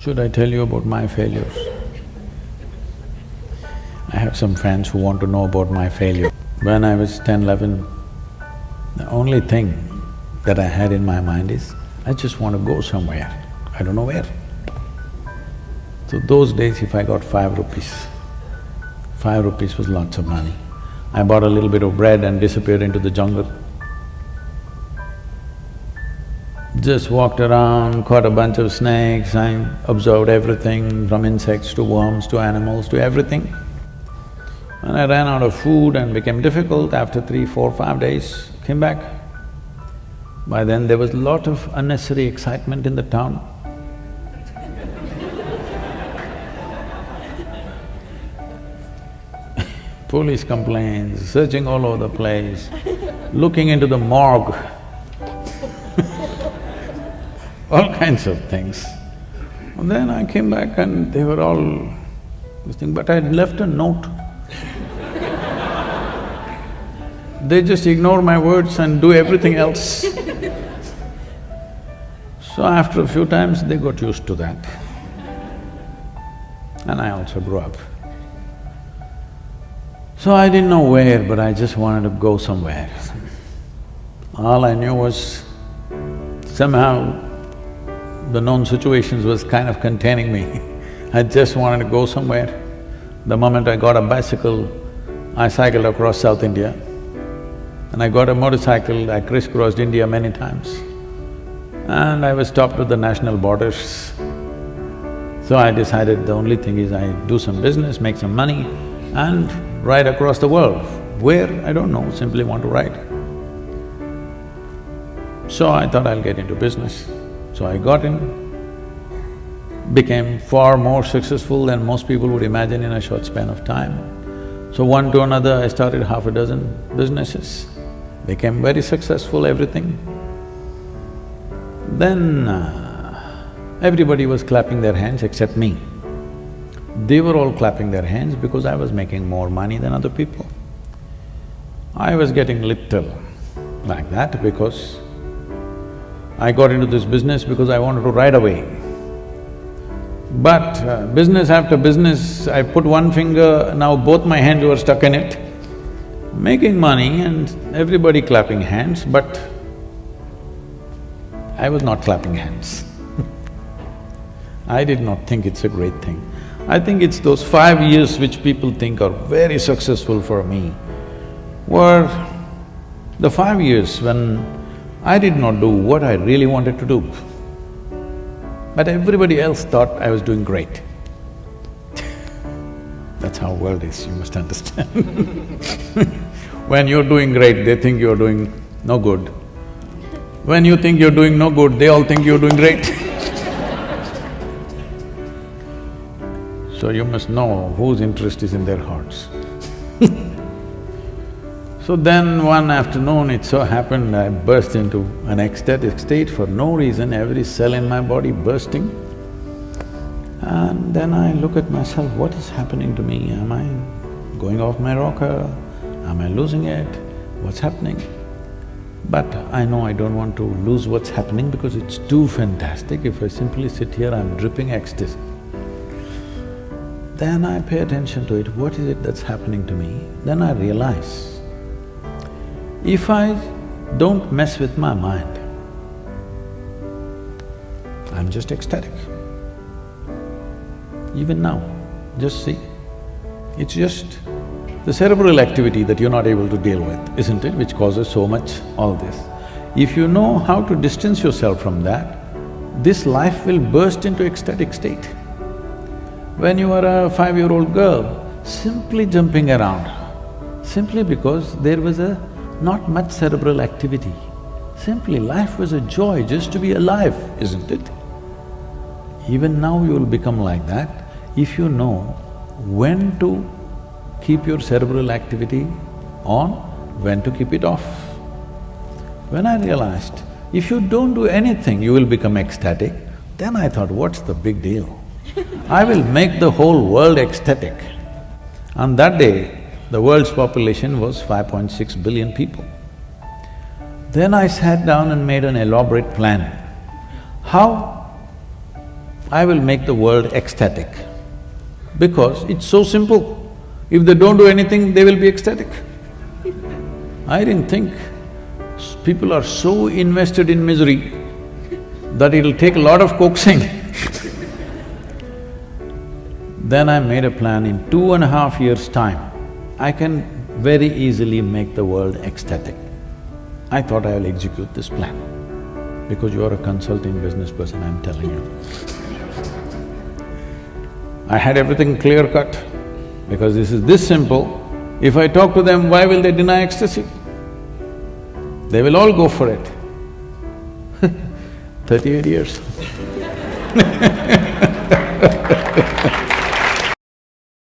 Should I tell you about my failures? I have some friends who want to know about my failure. When I was 10, 11, the only thing that I had in my mind is, I just want to go somewhere, I don't know where. So those days if I got 5 rupees, 5 rupees was lots of money. I bought a little bit of bread and disappeared into the jungle. Just walked around, caught a bunch of snakes, I observed everything from insects to worms to animals to everything. When I ran out of food and became difficult, after 3, 4, 5 days, came back. By then there was a lot of unnecessary excitement in the town. Police complaints, searching all over the place, looking into the morgue, all kinds of things. And then I came back and they were all this thing, but I had left a note. They just ignore my words and do everything else. So after a few times, they got used to that. And I also grew up. So I didn't know where, but I just wanted to go somewhere. All I knew was somehow the known situations was kind of containing me. I just wanted to go somewhere. The moment I got a bicycle, I cycled across South India. And I got a motorcycle, I crisscrossed India many times. And I was stopped at the national borders. So I decided the only thing is I do some business, make some money and ride across the world. Where? I don't know, simply want to ride. So I thought I'll get into business. So I got in, became far more successful than most people would imagine in a short span of time. So one to another, I started half a dozen businesses, became very successful, everything. Then everybody was clapping their hands except me. They were all clapping their hands because I was making more money than other people. I was getting little like that because I got into this business because I wanted to ride away. But business after business, I put one finger, now both my hands were stuck in it, making money and everybody clapping hands, but I was not clapping hands. I did not think it's a great thing. I think it's those 5 years which people think are very successful for me were the 5 years when I did not do what I really wanted to do. But everybody else thought I was doing great. That's how world is, you must understand. When you're doing great, they think you're doing no good. When you think you're doing no good, they all think you're doing great. So you must know whose interest is in their hearts. So then one afternoon, it so happened I burst into an ecstatic state for no reason, every cell in my body bursting. And then I look at myself, what is happening to me? Am I going off my rocker? Am I losing it? What's happening? But I know I don't want to lose what's happening because it's too fantastic. If I simply sit here, I'm dripping ecstasy. Then I pay attention to it, what is it that's happening to me? Then I realize, if I don't mess with my mind, I'm just ecstatic. Even now, just see, it's just the cerebral activity that you're not able to deal with, isn't it, which causes so much all this. If you know how to distance yourself from that, this life will burst into ecstatic state. When you were a 5-year-old girl, simply jumping around, simply because there was not much cerebral activity. Simply life was a joy just to be alive, isn't it? Even now you will become like that if you know when to keep your cerebral activity on, when to keep it off. When I realized, if you don't do anything, you will become ecstatic, then I thought, what's the big deal? I will make the whole world ecstatic. On that day, the world's population was 5.6 billion people. Then I sat down and made an elaborate plan. How I will make the world ecstatic because it's so simple. If they don't do anything, they will be ecstatic. I didn't think people are so invested in misery that it'll take a lot of coaxing. Then I made a plan, in 2.5 years' time, I can very easily make the world ecstatic. I thought I will execute this plan. Because you are a consulting business person, I'm telling you. I had everything clear-cut, because this is this simple. If I talk to them, why will they deny ecstasy? They will all go for it. 38 years